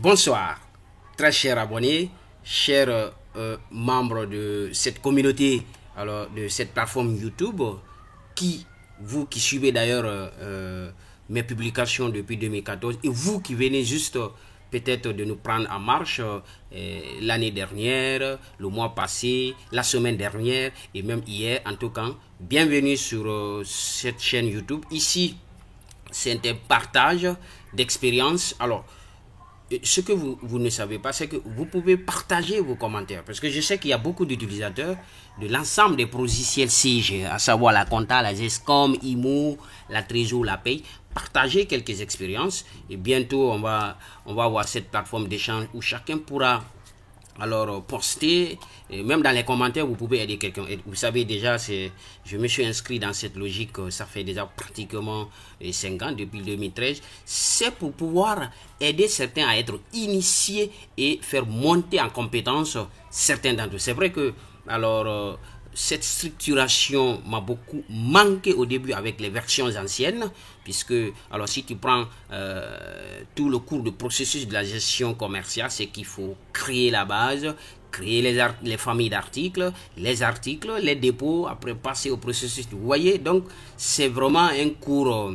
Bonsoir, très chers abonnés, chers membres de cette communauté, alors de cette plateforme YouTube, vous qui suivez d'ailleurs mes publications depuis 2014 et vous qui venez juste peut-être de nous prendre en marche l'année dernière, le mois passé, la semaine dernière et même hier. En tout cas, bienvenue sur cette chaîne YouTube. Ici, c'est un partage d'expérience. Alors, ce que vous ne savez pas, c'est que vous pouvez partager vos commentaires. Parce que je sais qu'il y a beaucoup d'utilisateurs de l'ensemble des logiciels CIG, à savoir la Compta, la Zescom, IMO, la Trésor, la Paye. Partagez quelques expériences et bientôt on va avoir cette plateforme d'échange où chacun pourra alors poster, et même dans les commentaires vous pouvez aider quelqu'un. Vous savez déjà, je me suis inscrit dans cette logique, ça fait déjà pratiquement 5 ans, depuis 2013. C'est pour pouvoir aider certains à être initiés et faire monter en compétence certains d'entre eux. C'est vrai que alors cette structuration m'a beaucoup manqué au début avec les versions anciennes, puisque alors si tu prends tout le cours de processus de la gestion commerciale, c'est qu'il faut créer la base, créer les familles d'articles, les dépôts, après passer au processus. Vous voyez, donc c'est vraiment un cours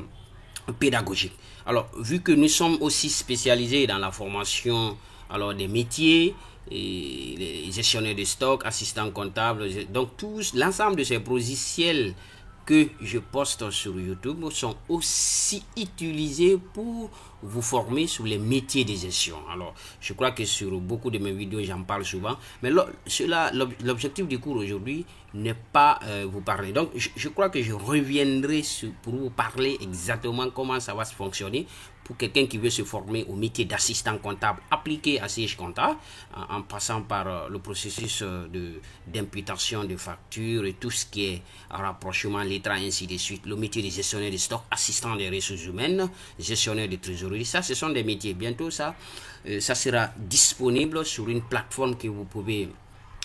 pédagogique. Alors, vu que nous sommes aussi spécialisés dans la formation alors des métiers, et les gestionnaires de stock, assistants comptables, donc l'ensemble de ces logiciels que je poste sur YouTube sont aussi utilisés pour vous former sur les métiers de gestion. Alors, je crois que sur beaucoup de mes vidéos, j'en parle souvent, mais l'objectif du cours aujourd'hui n'est pas vous parler. Donc, je crois que je reviendrai pour vous parler exactement comment ça va se fonctionner pour quelqu'un qui veut se former au métier d'assistant comptable appliqué à CIG Compta, en passant par le processus d'imputation de factures et tout ce qui est rapprochement, lettres, ainsi de suite. Le métier de gestionnaire de stock, assistant des ressources humaines, gestionnaire de trésorerie, ça ce sont des métiers. Bientôt ça sera disponible sur une plateforme que vous pouvez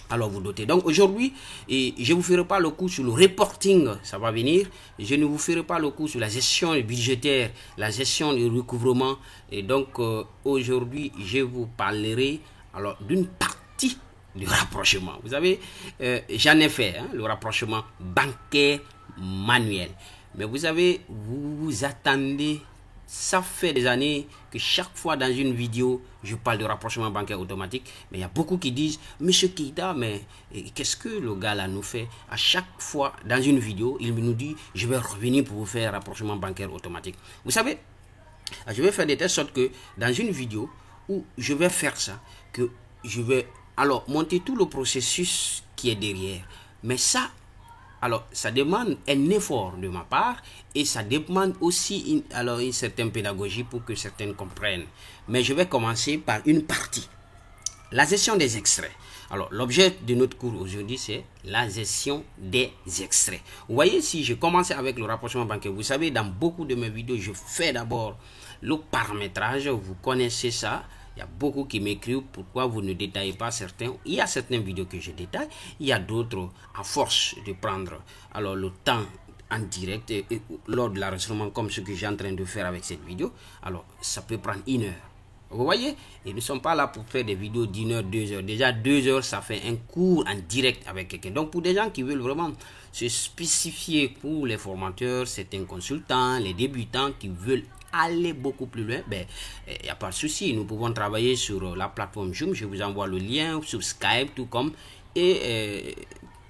alors vous doter. Donc aujourd'hui, je ne vous ferai pas le cours sur le reporting, ça va venir. Je ne vous ferai pas le cours sur la gestion budgétaire, la gestion du recouvrement. Et donc aujourd'hui, je vous parlerai alors d'une partie du rapprochement. Vous savez, j'en ai fait, le rapprochement bancaire manuel. Mais vous savez, vous attendez. Ça fait des années que chaque fois dans une vidéo, je parle de rapprochement bancaire automatique. Mais il y a beaucoup qui disent, Monsieur Keita, mais qu'est-ce que le gars là nous fait? À chaque fois dans une vidéo, il nous dit, je vais revenir pour vous faire rapprochement bancaire automatique. Vous savez, je vais faire de telle sorte que dans une vidéo où je vais faire ça, que je vais alors monter tout le processus qui est derrière. Mais ça, alors, ça demande un effort de ma part et ça demande aussi une certaine pédagogie pour que certains comprennent. Mais je vais commencer par une partie. La gestion des extraits. Alors, l'objet de notre cours aujourd'hui, c'est la gestion des extraits. Vous voyez, si je commence avec le rapprochement bancaire, vous savez, dans beaucoup de mes vidéos, je fais d'abord le paramétrage. Vous connaissez ça. Il y a beaucoup qui m'écrivent pourquoi vous ne détaillez pas certains. Il y a certaines vidéos que je détaille. Il y a d'autres, à force de prendre alors le temps en direct et lors de l'enregistrement, comme ce que j'ai en train de faire avec cette vidéo, alors ça peut prendre 1 heure. Vous voyez, et nous ne sommes pas là pour faire des vidéos d'1 heure, 2 heures. Déjà 2 heures, ça fait un cours en direct avec quelqu'un. Donc pour des gens qui veulent vraiment se spécifier, pour les formateurs, certains consultants, les débutants qui veulent aller beaucoup plus loin, ben il n'y a pas de souci. Nous pouvons travailler sur la plateforme Zoom. Je vous envoie le lien sur Skype, tout comme. Et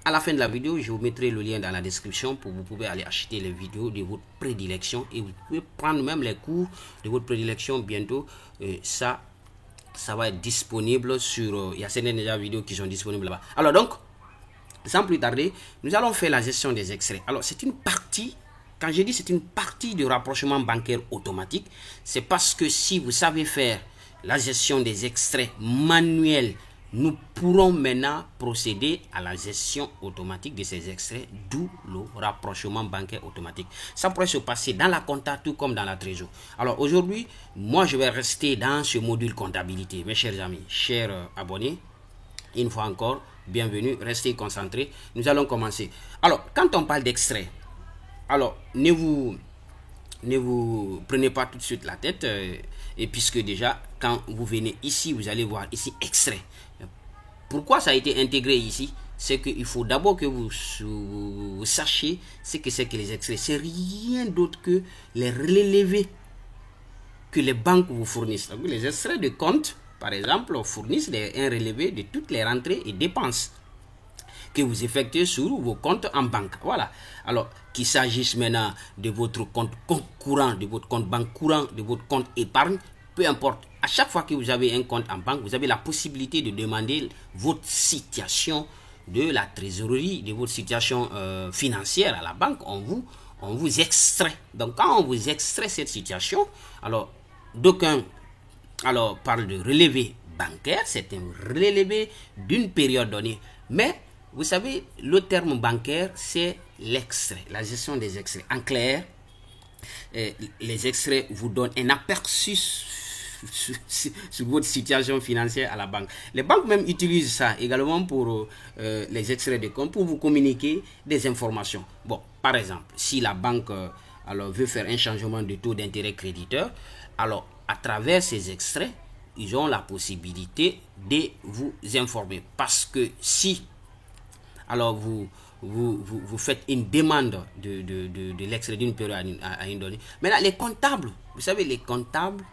à la fin de la vidéo, je vous mettrai le lien dans la description pour vous pouvez aller acheter les vidéos de votre prédilection et vous pouvez prendre même les cours de votre prédilection bientôt. Ça va être disponible sur. Il y a certaines déjà vidéos qui sont disponibles là-bas. Alors donc, sans plus tarder, nous allons faire la gestion des extraits. Alors c'est une partie. Quand je dis c'est une partie du rapprochement bancaire automatique, c'est parce que si vous savez faire la gestion des extraits manuels, nous pourrons maintenant procéder à la gestion automatique de ces extraits, d'où le rapprochement bancaire automatique. Ça pourrait se passer dans la compta tout comme dans la trésor. Alors aujourd'hui, moi je vais rester dans ce module comptabilité. Mes chers amis, chers abonnés, une fois encore, bienvenue, restez concentrés. Nous allons commencer. Alors, quand on parle d'extrait, alors ne vous prenez pas tout de suite la tête, et puisque déjà, quand vous venez ici, vous allez voir ici extrait. Pourquoi ça a été intégré ici? C'est qu'il faut d'abord que vous sachiez ce que c'est que les extraits. C'est rien d'autre que les relevés que les banques vous fournissent. Donc, les extraits de compte, par exemple, fournissent un relevé de toutes les rentrées et dépenses que vous effectuez sur vos comptes en banque. Voilà. Alors, qu'il s'agisse maintenant de votre compte courant, de votre compte banque courant, de votre compte épargne, peu importe. À chaque fois que vous avez un compte en banque, vous avez la possibilité de demander votre situation de la trésorerie, de votre situation financière à la banque. On vous extrait. Donc, quand on vous extrait cette situation, alors, d'aucuns parlent de relevé bancaire. C'est un relevé d'une période donnée. Mais, vous savez, le terme bancaire, c'est l'extrait, la gestion des extraits. En clair, les extraits vous donnent un aperçu sur votre situation financière à la banque. Les banques même utilisent ça également pour les extraits de compte, pour vous communiquer des informations. Bon, par exemple, si la banque veut faire un changement de taux d'intérêt créditeur, alors à travers ces extraits, ils ont la possibilité de vous informer. Parce que si vous faites une demande de l'extrait d'une période à une donnée. Maintenant, les comptables, vous savez, les comptables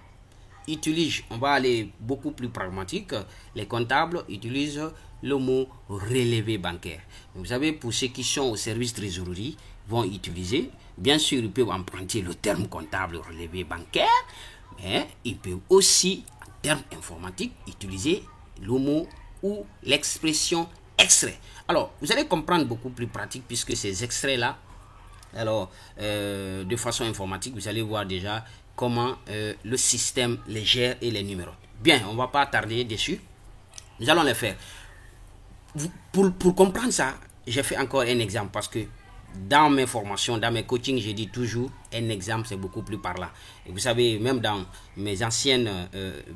utilisent, on va aller beaucoup plus pragmatique, les comptables utilisent le mot relevé bancaire. Vous savez, pour ceux qui sont au service trésorerie, vont utiliser, bien sûr, ils peuvent emprunter le terme comptable relevé bancaire, mais ils peuvent aussi, en termes informatiques, utiliser le mot ou l'expression extrait. Alors, vous allez comprendre beaucoup plus pratique puisque ces extraits-là, de façon informatique, vous allez voir déjà comment le système les gère et les numéros. Bien, on ne va pas tarder dessus. Nous allons les faire. Pour comprendre ça, j'ai fait encore un exemple parce que dans mes formations, dans mes coachings, je dis toujours un exemple, c'est beaucoup plus parlant. Et vous savez, même dans mes anciennes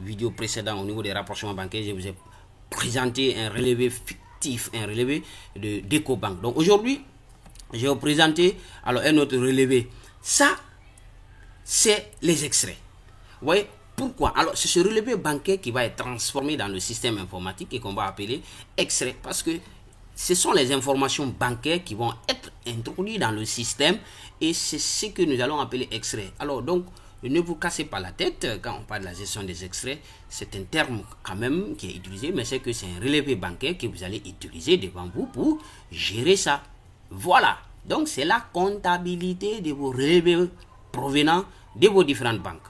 vidéos précédentes au niveau des rapprochements bancaires, je vous ai présenté un relevé fictif, un relevé d'Ecobank. Donc aujourd'hui, je vais vous présenter un autre relevé. Ça, c'est les extraits. Vous voyez pourquoi? Alors, c'est ce relevé bancaire qui va être transformé dans le système informatique et qu'on va appeler extrait. Parce que ce sont les informations bancaires qui vont être introduites dans le système et c'est ce que nous allons appeler extrait. Alors, donc, ne vous cassez pas la tête quand on parle de la gestion des extraits. C'est un terme quand même qui est utilisé, mais c'est que c'est un relevé bancaire que vous allez utiliser devant vous pour gérer ça. Voilà. Donc, c'est la comptabilité de vos relevés provenant de vos différentes banques.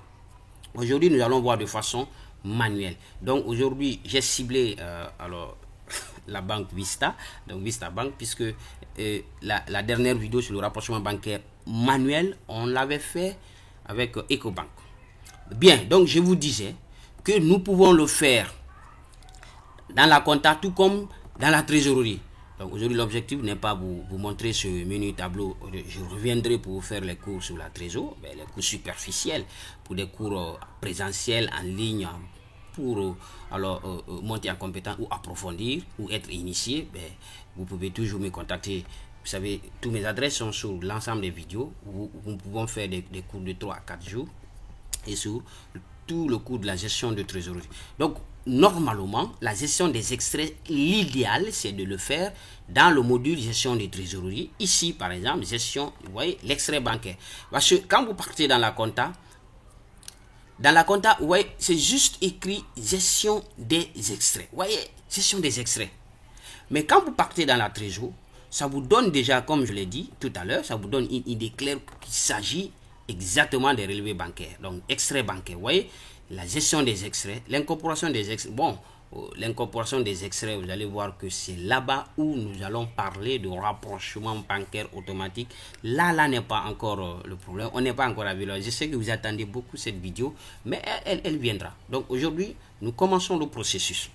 Aujourd'hui, nous allons voir de façon manuelle. Donc, aujourd'hui, j'ai ciblé la banque Vista, donc Vista Bank, puisque la dernière vidéo sur le rapprochement bancaire manuel, on l'avait fait avec Ecobank. Bien, donc je vous disais que nous pouvons le faire dans la compta tout comme dans la trésorerie. Donc aujourd'hui, l'objectif n'est pas vous montrer ce menu tableau. Je reviendrai pour vous faire les cours sur la trésorerie, les cours superficiels, pour des cours présentiels en ligne, pour monter en compétence ou approfondir ou être initié. Vous pouvez toujours me contacter. Vous savez, toutes mes adresses sont sur l'ensemble des vidéos où nous pouvons faire des cours de 3 à 4 jours et sur tout le cours de la gestion de trésorerie. Donc, normalement, la gestion des extraits, l'idéal, c'est de le faire dans le module gestion de trésorerie. Ici, par exemple, gestion, vous voyez, l'extrait bancaire. Parce que quand vous partez dans la compta, vous voyez, c'est juste écrit gestion des extraits. Vous voyez, gestion des extraits. Mais quand vous partez dans la trésorerie, ça vous donne déjà, comme je l'ai dit tout à l'heure, ça vous donne une idée claire qu'il s'agit exactement des relevés bancaires. Donc, extraits bancaires. Vous voyez, la gestion des extraits, l'incorporation des extraits. Bon, l'incorporation des extraits, vous allez voir que c'est là-bas où nous allons parler de rapprochement bancaire automatique. Là n'est pas encore le problème. On n'est pas encore à vélo. Je sais que vous attendez beaucoup cette vidéo, mais elle viendra. Donc, aujourd'hui, nous commençons le processus.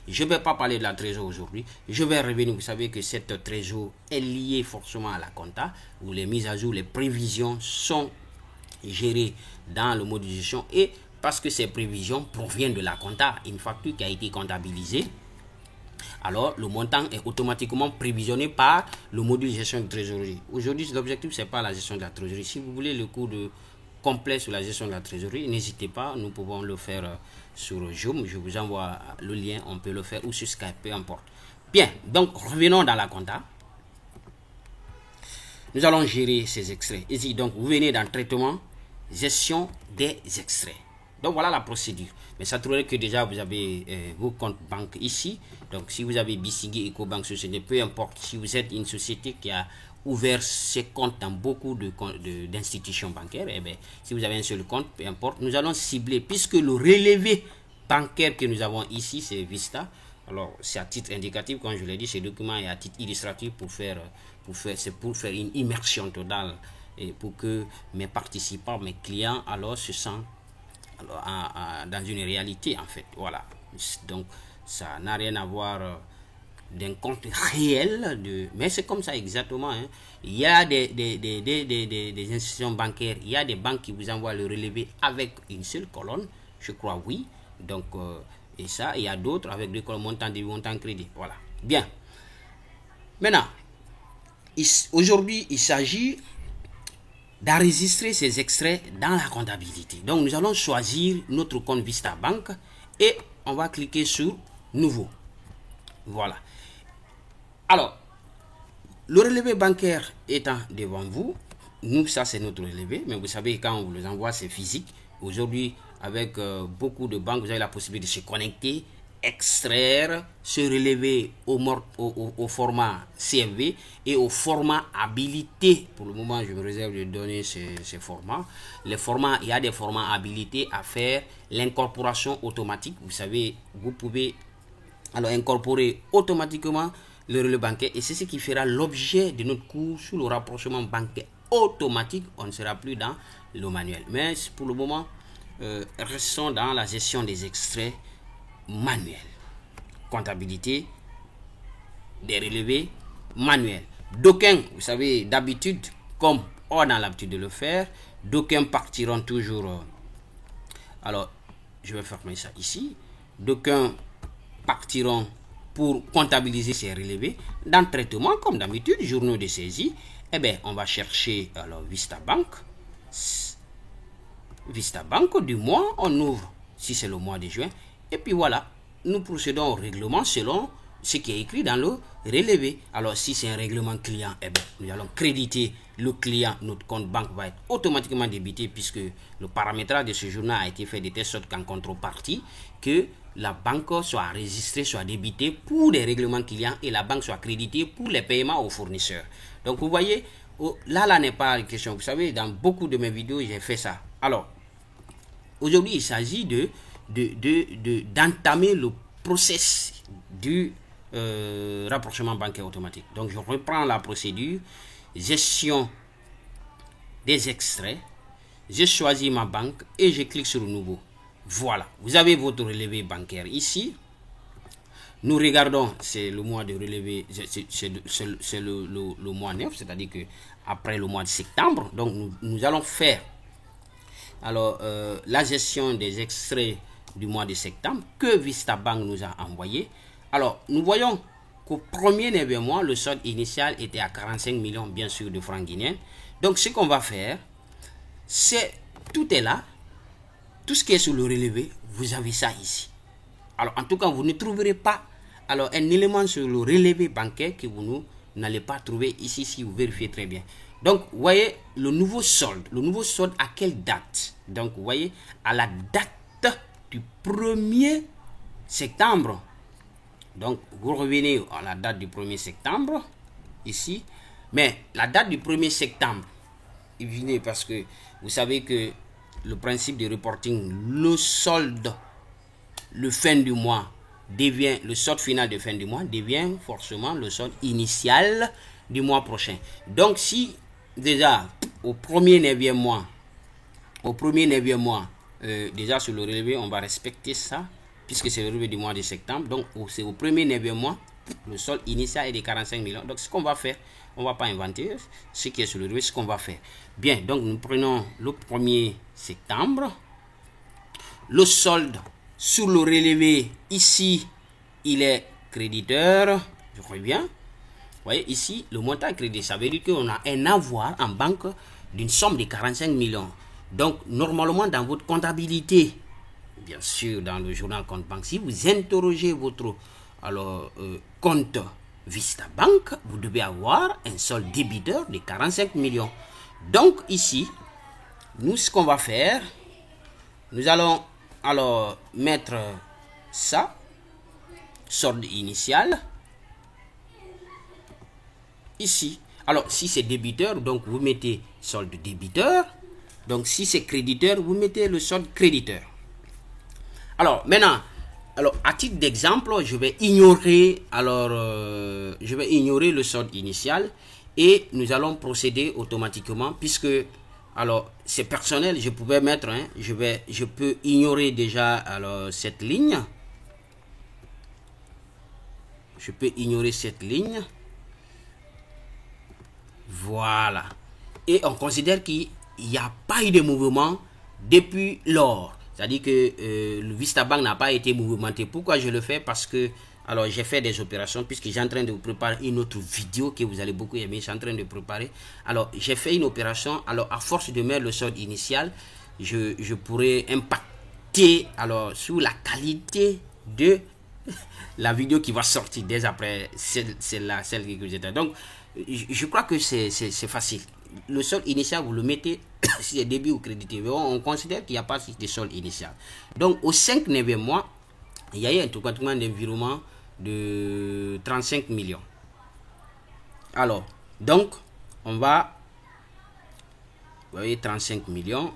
Je ne vais pas parler de la trésorerie aujourd'hui. Je vais revenir. Vous savez que cette trésorerie est liée forcément à la compta, où les mises à jour, les prévisions sont gérées dans le mode de gestion. Et parce que ces prévisions proviennent de la compta, une facture qui a été comptabilisée, alors le montant est automatiquement prévisionné par le module de gestion de trésorerie. Aujourd'hui, l'objectif, ce n'est pas la gestion de la trésorerie. Si vous voulez le cours de complet sur la gestion de la trésorerie, n'hésitez pas, nous pouvons le faire sur Zoom. Je vous envoie le lien, on peut le faire ou sur Skype, peu importe. Bien, donc revenons dans la compta. Nous allons gérer ces extraits. Ici, donc, vous venez dans traitement, gestion des extraits. Donc, voilà la procédure. Mais ça trouverait que déjà, vous avez vos comptes banques ici. Donc, si vous avez BCG, EcoBank, Société, peu importe, si vous êtes une société qui a ouvert ses comptes dans beaucoup d'institutions bancaires, eh bien, si vous avez un seul compte, peu importe, nous allons cibler, puisque le relevé bancaire que nous avons ici, c'est Vista. Alors, c'est à titre indicatif, comme je l'ai dit, ce document est à titre illustratif pour faire une immersion totale et pour que mes participants, mes clients, alors se sentent dans une réalité, en fait. Voilà. Donc, ça n'a rien à voir d'un compte réel, mais c'est comme ça exactement. Hein. Il y a des institutions bancaires, il y a des banques qui vous envoient le relevé avec une seule colonne, je crois, oui. Donc, et ça, il y a d'autres avec deux colonnes, montant de montant crédit. Voilà. Bien. Maintenant, aujourd'hui, il s'agit d'enregistrer ces extraits dans la comptabilité. Donc, nous allons choisir notre compte Vista Bank et on va cliquer sur Nouveau. Voilà. Alors, le relevé bancaire étant devant vous, nous, ça c'est notre relevé, mais vous savez, quand on vous les envoie, c'est physique. Aujourd'hui, avec beaucoup de banques, vous avez la possibilité de se connecter, extraire, se relever au format CFV et au format habilité. Pour le moment, je me réserve de donner ces formats. Les formats, il y a des formats habilités à faire l'incorporation automatique. Vous savez, vous pouvez alors incorporer automatiquement le relevé bancaire et c'est ce qui fera l'objet de notre cours sur le rapprochement bancaire automatique. On ne sera plus dans le manuel. Mais pour le moment, restons dans la gestion des extraits manuels. Comptabilité des relevés manuels. D'aucuns, vous savez, d'habitude, comme on a l'habitude de le faire, d'aucuns partiront toujours. Alors, je vais fermer ça ici. D'aucuns partiront pour comptabiliser ces relevés. Dans le traitement, comme d'habitude, journaux de saisie, eh bien, on va chercher alors Vista Bank. Vista Bank du mois, on ouvre si c'est le mois de juin. Et puis voilà, nous procédons au règlement selon ce qui est écrit dans le relevé. Alors, si c'est un règlement client, eh bien, nous allons créditer le client. Notre compte banque va être automatiquement débité puisque le paramétrage de ce journal a été fait de telle sorte qu'en contrepartie, que la banque soit enregistrée, soit débitée pour les règlements clients et la banque soit créditée pour les paiements aux fournisseurs. Donc, vous voyez, là n'est pas une question. Vous savez, dans beaucoup de mes vidéos, j'ai fait ça. Alors, aujourd'hui, il s'agit d'entamer le process du rapprochement bancaire automatique. Donc, je reprends la procédure. Gestion des extraits. Je choisis ma banque et je clique sur Nouveau. Voilà. Vous avez votre relevé bancaire ici. Nous regardons, c'est le mois de relevé, c'est le mois 9, c'est-à-dire que après le mois de septembre. Donc, nous allons faire alors la gestion des extraits du mois de septembre que Vista Bank nous a envoyé. Alors, nous voyons qu'au premier 9e mois, le solde initial était à 45 millions, bien sûr, de francs guinéens. Donc, ce qu'on va faire, c'est, tout est là. Tout ce qui est sur le relevé, vous avez ça ici. Alors, en tout cas, vous ne trouverez pas alors un élément sur le relevé bancaire que vous n'allez pas trouver ici si vous vérifiez très bien. Donc, vous voyez le nouveau solde. Le nouveau solde à quelle date? Donc, vous voyez, à la date du 1er septembre. Donc, vous revenez à la date du 1er septembre, ici. Mais la date du 1er septembre, il vient parce que vous savez que le principe de reporting, le solde, le fin du mois, devient, le solde final de fin du mois devient forcément le solde initial du mois prochain. Donc, si déjà au premier 9e mois, déjà sur le relevé, on va respecter ça, puisque c'est le relevé du mois de septembre. Donc, c'est au premier 9e mois, le solde initial est de 45 millions. Donc, ce qu'on va faire, on ne va pas inventer ce qui est sur le relevé, ce qu'on va faire. Bien, donc nous prenons le 1er septembre. Le solde sur le relevé, ici, il est créditeur. Je reviens. Vous voyez, ici, le montant crédit, ça veut dire qu'on a un avoir en banque d'une somme de 45 millions. Donc, normalement, dans votre comptabilité, bien sûr, dans le journal compte banque, si vous interrogez votre compte Vista Bank, vous devez avoir un solde débiteur de 45 millions. Donc, ici, nous, ce qu'on va faire, nous allons alors mettre ça, solde initial, ici. Alors, si c'est débiteur, donc vous mettez solde débiteur. Donc, si c'est créditeur, vous mettez le solde créditeur. Alors, maintenant, à titre d'exemple, je vais ignorer le solde initial et nous allons procéder automatiquement puisque, alors, c'est personnel, je pouvais mettre, je peux ignorer déjà, cette ligne. Je peux ignorer cette ligne. Voilà. Et on considère qu'il n'y a pas eu de mouvement depuis lors. C'est-à-dire que le Vista Bank n'a pas été mouvementé. Pourquoi je le fais? Parce que alors j'ai fait des opérations puisque j'ai en train de vous préparer une autre vidéo que vous allez beaucoup aimer. Je suis en train de préparer. Alors j'ai fait une opération. Alors à force de mettre le solde initial, je pourrais impacter sur la qualité de la vidéo qui va sortir dès après celle que j'étais. Donc je crois que c'est facile. Le solde initial, vous le mettez si c'est débit ou crédité. On considère qu'il n'y a pas de solde initial. Donc, au 5e mois, il y a eu un pratiquement d'un virement de 35 millions. Alors, donc, on va, vous voyez, 35 millions.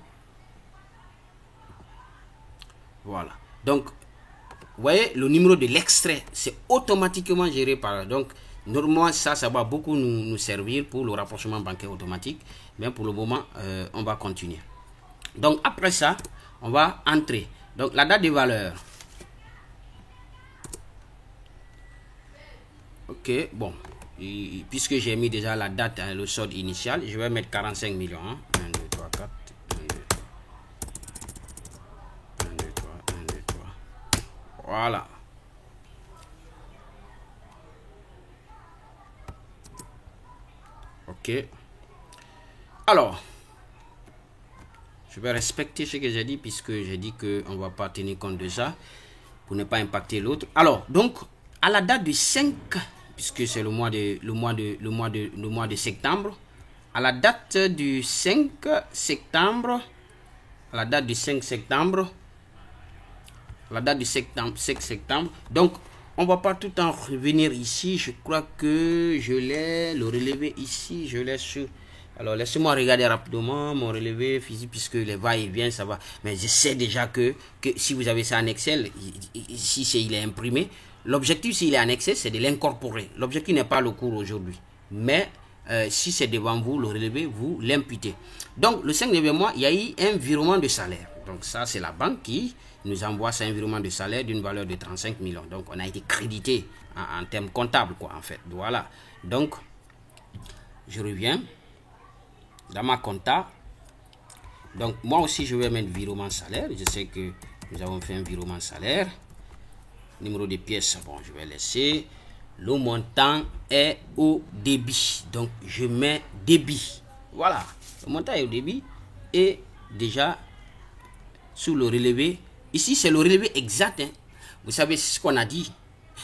Voilà. Donc, vous voyez, le numéro de l'extrait, c'est automatiquement géré par... Donc, normalement, ça va beaucoup nous servir pour le rapprochement bancaire automatique. Mais pour le moment, on va continuer. Donc, après ça, on va entrer. Donc, la date de valeur. Ok, bon. Et, puisque j'ai mis déjà la date, le solde initial, je vais mettre 45 millions. 1, 2, 3, 4. 1, 2, 3. 1, 2, 3. Voilà. Ok. Alors, je vais respecter ce que j'ai dit puisque j'ai dit qu'on ne va pas tenir compte de ça pour ne pas impacter l'autre. Alors, donc, à la date du 5, puisque c'est le mois de septembre, à la date du 5 septembre, donc, on va pas tout le temps revenir ici. Je crois que je l'ai, le relevé ici, je l'ai sur... Alors, laissez-moi regarder rapidement mon relevé physique puisque les va-et-vient, ça va. Mais je sais déjà que si vous avez ça en Excel, si il est imprimé, l'objectif, s'il est en Excel, c'est de l'incorporer. L'objectif n'est pas le cours aujourd'hui. Mais si c'est devant vous, le relevé, vous l'imputez. Donc, le 5e mois, il y a eu un virement de salaire. Donc, ça, c'est la banque qui nous envoie un virement de salaire d'une valeur de 35 millions. Donc, on a été crédité en termes comptables, quoi, en fait. Voilà. Donc, je reviens dans ma compta. Donc, moi aussi, je vais mettre virement salaire. Je sais que nous avons fait un virement salaire. Numéro de pièces, bon, je vais laisser. Le montant est au débit. Donc, je mets débit. Voilà. Le montant est au débit. Et déjà, sous le relevé, ici, c'est le relevé exact. Hein. Vous savez ce qu'on a dit.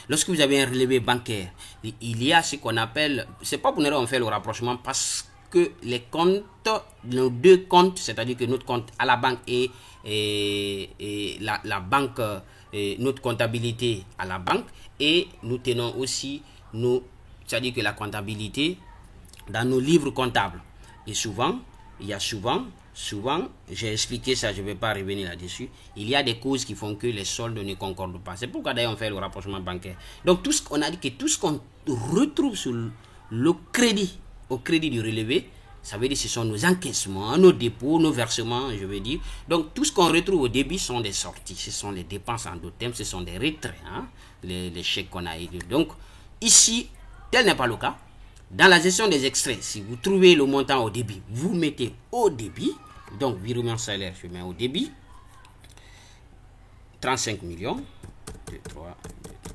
Lorsque vous avez un relevé bancaire, il y a ce qu'on appelle... C'est pas pour nous on fait le rapprochement parce que les comptes, nos deux comptes, c'est-à-dire que notre compte à la banque et la banque, notre comptabilité à la banque, et nous tenons aussi, c'est-à-dire que la comptabilité dans nos livres comptables. Et souvent, j'ai expliqué ça, je ne vais pas revenir là-dessus, il y a des causes qui font que les soldes ne concordent pas. C'est pourquoi d'ailleurs on fait le rapprochement bancaire. Donc tout ce qu'on a dit, que tout ce qu'on retrouve sur le crédit, au crédit du relevé, ça veut dire que ce sont nos encaissements, nos dépôts, nos versements, je veux dire. Donc tout ce qu'on retrouve au débit sont des sorties, ce sont les dépenses en d'autres termes, ce sont des retraits, hein, les chèques qu'on a eu. Donc ici, tel n'est pas le cas. Dans la gestion des extraits, si vous trouvez le montant au débit, vous mettez au débit. Donc, virement salaire, je mets au débit. 35 millions. 2, 3, 2, 3.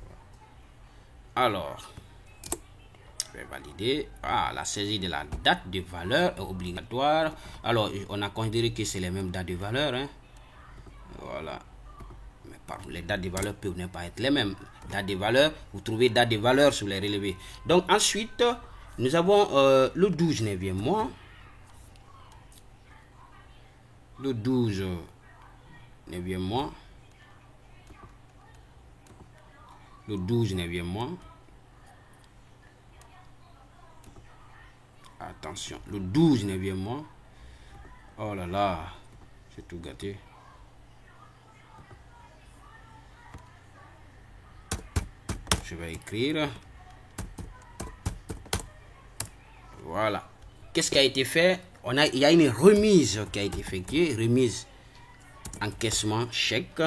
Alors, Je vais valider. Ah, la saisie de la date de valeur est obligatoire. Alors, on a considéré que c'est les mêmes dates de valeur. Hein. Voilà. Mais les dates de valeur peuvent ne pas être les mêmes. Date de valeur, vous trouvez date de valeur sur les relevés. Donc, ensuite, nous avons le 12 9e mois. Le 12 9e mois. Le 12 9e mois. Attention, le 12 9e mois. Oh là là, j'ai tout gâté. Je vais écrire. Voilà. Qu'est-ce qui a été fait? Il y a une remise qui a été effectuée. Remise encaissement chèque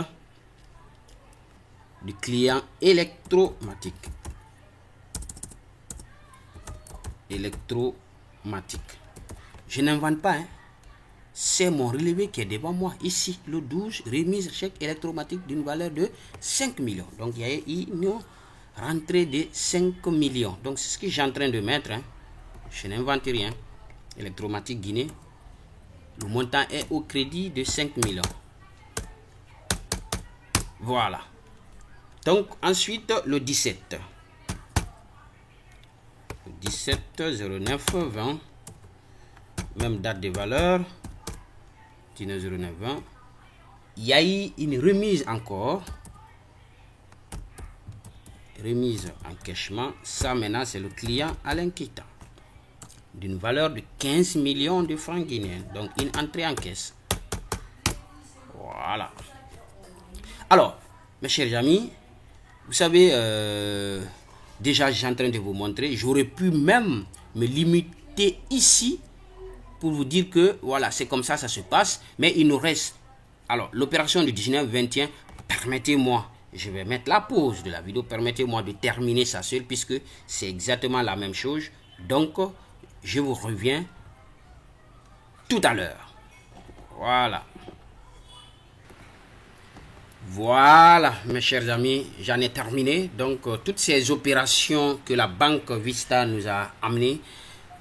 du client électromatique. Je n'invente pas, hein. C'est mon relevé qui est devant moi. Ici, le 12, remise chèque électromatique d'une valeur de 5 millions. Donc, il y a une rentrée de 5 millions. Donc, c'est ce que j'ai en train de mettre. Hein. Je n'invente rien. Électromatique Guinée. Le montant est au crédit de 5 millions. Voilà. Donc, ensuite, le 17. Le 17 09 20. Même date de valeur. 19 09 20. Il y a eu une remise encore. Remise en cachement. Ça, maintenant, c'est le client Alain Keita. D'une valeur de 15 millions de francs guinéens. Donc, une entrée en caisse. Voilà. Alors, mes chers amis, vous savez, déjà, je suis en train de vous montrer. J'aurais pu même me limiter ici pour vous dire que, voilà, c'est comme ça se passe. Mais il nous reste, alors, l'opération du 19-21, permettez-moi, je vais mettre la pause de la vidéo, permettez-moi de terminer ça seul, puisque c'est exactement la même chose. Donc, je vous reviens tout à l'heure. Voilà. Voilà, mes chers amis, j'en ai terminé. Donc, toutes ces opérations que la banque Vista nous a amenées,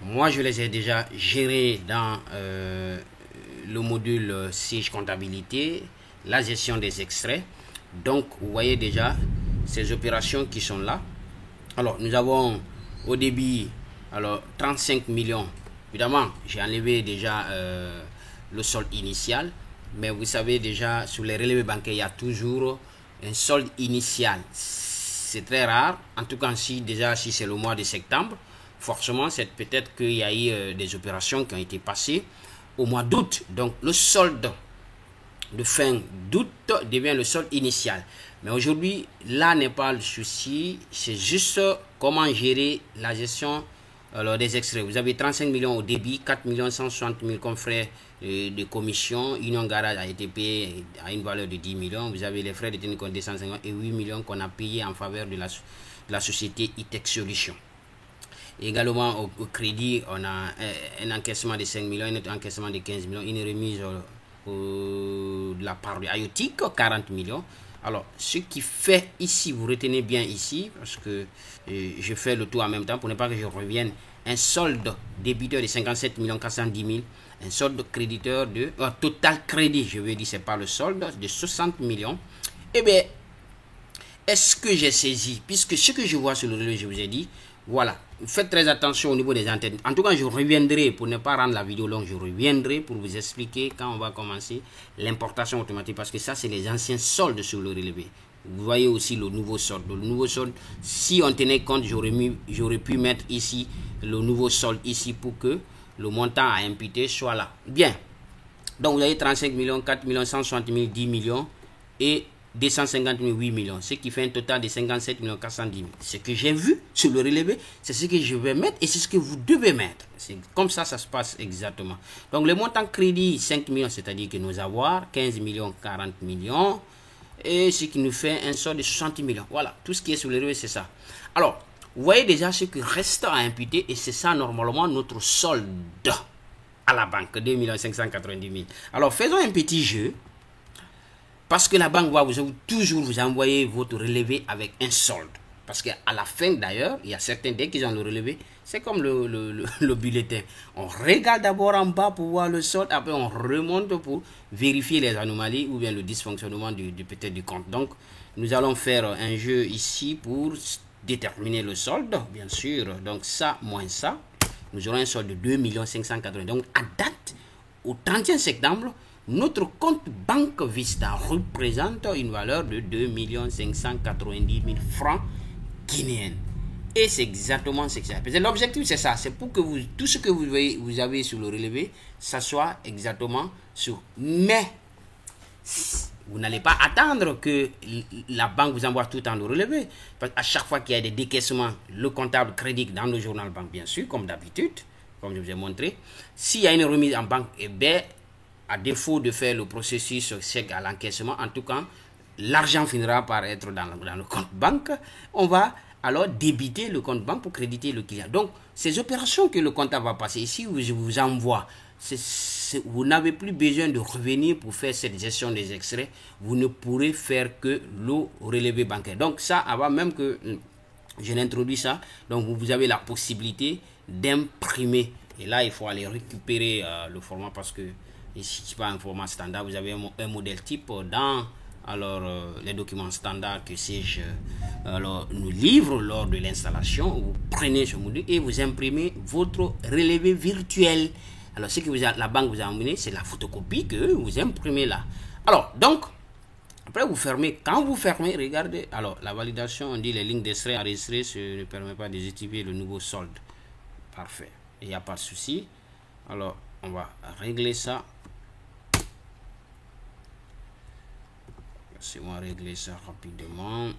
moi, je les ai déjà gérées dans le module Sige comptabilité, la gestion des extraits. Donc, vous voyez déjà ces opérations qui sont là. Alors, nous avons au débit, alors 35 millions. Évidemment, j'ai enlevé déjà le solde initial. Mais vous savez déjà, sur les relevés bancaires, il y a toujours un solde initial. C'est très rare. En tout cas, si c'est le mois de septembre, forcément, c'est peut-être qu'il y a eu des opérations qui ont été passées au mois d'août. Donc, le solde de fin d'août devient le solde initial. Mais aujourd'hui, là n'est pas le souci. C'est juste comment gérer la gestion des extraits. Vous avez 35 millions au débit, 4 160 000 comme frais de commission. Union Garage a été payé à une valeur de 10 millions. Vous avez les frais de tenue compte 250 et 8 millions qu'on a payé en faveur de la société E-Tech Solutions. Également au crédit, on a un encaissement de 5 millions, un autre encaissement de 15 millions, une remise de la part de IoTic, 40 millions. Alors, ce qui fait ici, vous retenez bien ici, parce que je fais le tout en même temps pour ne pas que je revienne, un solde débiteur de 57 410 000, un solde créditeur de total crédit, je veux dire, c'est pas le solde, de 60 millions. Eh bien, est-ce que j'ai saisi, puisque ce que je vois sur le relevé, je vous ai dit, voilà, faites très attention au niveau des antennes. En tout cas, je reviendrai, pour ne pas rendre la vidéo longue, je reviendrai pour vous expliquer quand on va commencer l'importation automatique, parce que ça, c'est les anciens soldes sur le relevé. Vous voyez aussi le nouveau solde. Le nouveau solde, si on tenait compte, j'aurais pu mettre ici le nouveau solde ici pour que le montant à imputer soit là. Bien. Donc, vous avez 35 millions, 4 160 000, 10 millions et 250 000, 8 millions, ce qui fait un total de 57 410 000. Ce que j'ai vu sur le relevé, c'est ce que je vais mettre et c'est ce que vous devez mettre. C'est comme ça se passe exactement. Donc, le montant crédit, 5 millions, c'est-à-dire que nos avoirs, 15 millions, 40 millions, et ce qui nous fait un solde de 60 millions. Voilà, tout ce qui est sur le relevé, c'est ça. Alors, vous voyez déjà ce qui reste à imputer et c'est ça normalement notre solde à la banque, 2 590 000. Alors, faisons un petit jeu. Parce que la banque va toujours vous envoyer votre relevé avec un solde. Parce qu'à la fin, d'ailleurs, il y a certains, dès qu'ils ont le relevé, c'est comme le bulletin. On regarde d'abord en bas pour voir le solde, après on remonte pour vérifier les anomalies ou bien le dysfonctionnement peut-être du compte. Donc, nous allons faire un jeu ici pour déterminer le solde, bien sûr. Donc, ça moins ça, nous aurons un solde de 2 580 000. Donc, à date, au 31 septembre, notre compte Banque Vista représente une valeur de 2 590 000 francs guinéens. Et c'est exactement ce que ça. L'objectif, c'est ça. C'est pour que vous, tout ce que vous avez sur le relevé, ça soit exactement sur. Mais, vous n'allez pas attendre que la banque vous envoie tout le temps le relevé. Parce qu'à chaque fois qu'il y a des décaissements, le comptable crédite dans le journal banque, bien sûr, comme d'habitude, comme je vous ai montré. S'il y a une remise en banque, eh bien, à défaut de faire le processus chèque à l'encaissement, en tout cas, l'argent finira par être dans le compte banque. On va alors débiter le compte banque pour créditer le client. Donc, ces opérations que le comptable va passer ici, où je vous envoie, vous n'avez plus besoin de revenir pour faire cette gestion des extraits. Vous ne pourrez faire que le relevé bancaire. Donc, ça, avant même que je n'introduis ça, donc vous avez la possibilité d'imprimer. Et là, il faut aller récupérer le format parce que ici, ce n'est pas un format standard. Vous avez un modèle type dans les documents standards que sais-je nous livre lors de l'installation. Vous prenez ce module et vous imprimez votre relevé virtuel. Alors, ce que la banque vous a amené, c'est la photocopie que vous imprimez là. Alors, donc, après vous fermez. Quand vous fermez, regardez. Alors, la validation, on dit les lignes d'extrait enregistrées ne permet pas de justifier le nouveau solde. Parfait. Il n'y a pas de souci. Alors, on va régler ça. Laissez-moi régler ça rapidement.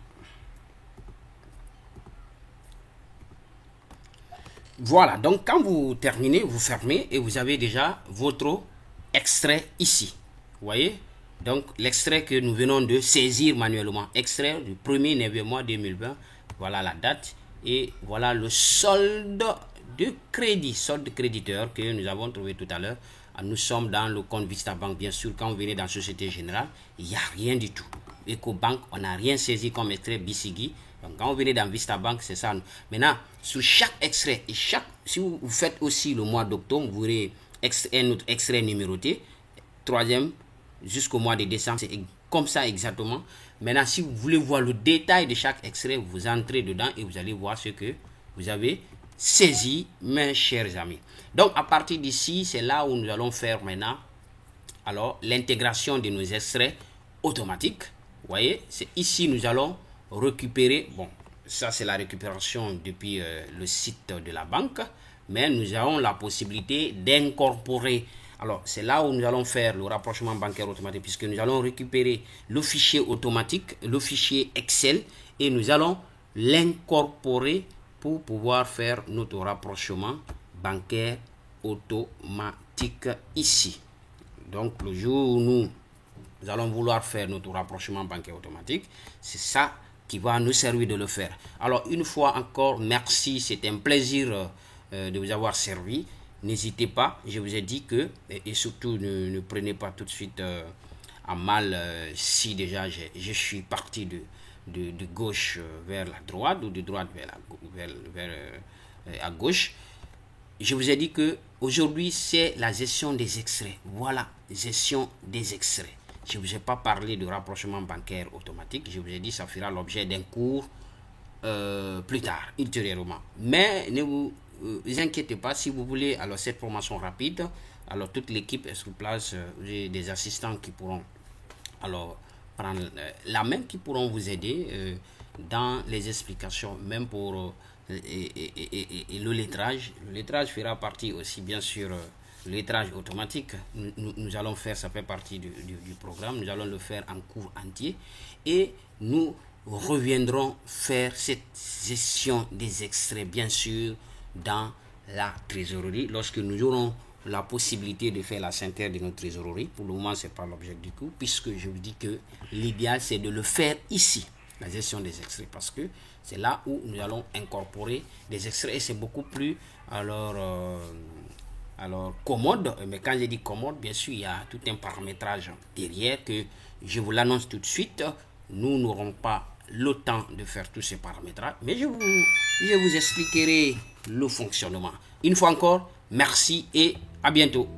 Voilà, donc quand vous terminez, vous fermez et vous avez déjà votre extrait ici. Vous voyez? Donc l'extrait que nous venons de saisir manuellement. Extrait du 1er 9e mois 2020. Voilà la date. Et voilà le solde de crédit, solde créditeur que nous avons trouvé tout à l'heure. Nous sommes dans le compte Vista Bank. Bien sûr, quand vous venez dans Société Générale, il n'y a rien du tout. EcoBank, on n'a rien saisi comme extrait Bisigi. Donc, quand vous venez dans Vista Bank, c'est ça. Maintenant, sur chaque extrait, et si vous faites aussi le mois d'octobre, vous aurez un autre extrait numéroté. Troisième, jusqu'au mois de décembre, c'est comme ça exactement. Maintenant, si vous voulez voir le détail de chaque extrait, vous entrez dedans et vous allez voir ce que vous avez saisi, mes chers amis. Donc, à partir d'ici, c'est là où nous allons faire maintenant alors l'intégration de nos extraits automatiques. Vous voyez, c'est ici nous allons récupérer. Bon, ça c'est la récupération depuis le site de la banque, mais nous avons la possibilité d'incorporer. Alors, c'est là où nous allons faire le rapprochement bancaire automatique, puisque nous allons récupérer le fichier automatique, le fichier Excel, et nous allons l'incorporer pour pouvoir faire notre rapprochement bancaire automatique ici. Donc, le jour où nous allons vouloir faire notre rapprochement bancaire automatique, c'est ça qui va nous servir de le faire. Alors, une fois encore, merci, c'est un plaisir de vous avoir servi. N'hésitez pas, je vous ai dit que, et surtout ne prenez pas tout de suite à mal si déjà je suis parti de gauche vers la droite ou de droite vers à gauche. Je vous ai dit que aujourd'hui c'est la gestion des extraits. Voilà, gestion des extraits. Je ne vous ai pas parlé de rapprochement bancaire automatique. Je vous ai dit que ça fera l'objet d'un cours plus tard, ultérieurement. Mais ne vous inquiétez pas, si vous voulez alors cette formation rapide, alors toute l'équipe est sur place. J'ai des assistants qui pourront alors prendre la main, qui pourront vous aider dans les explications, même pour et le lettrage. Le lettrage fera partie aussi, bien sûr, le lettrage automatique. Nous allons faire, ça fait partie du programme. Nous allons le faire en cours entier et nous reviendrons faire cette gestion des extraits, bien sûr, dans la trésorerie lorsque nous aurons la possibilité de faire la synthèse de notre trésorerie. Pour le moment, ce n'est pas l'objet du coup, puisque je vous dis que l'idéal, c'est de le faire ici, la gestion des extraits, parce que c'est là où nous allons incorporer des extraits et c'est beaucoup plus alors commode. Mais quand je dis commode, bien sûr, il y a tout un paramétrage derrière que je vous l'annonce tout de suite. Nous n'aurons pas le temps de faire tous ces paramétrages, mais je vous expliquerai le fonctionnement. Une fois encore, merci et à bientôt.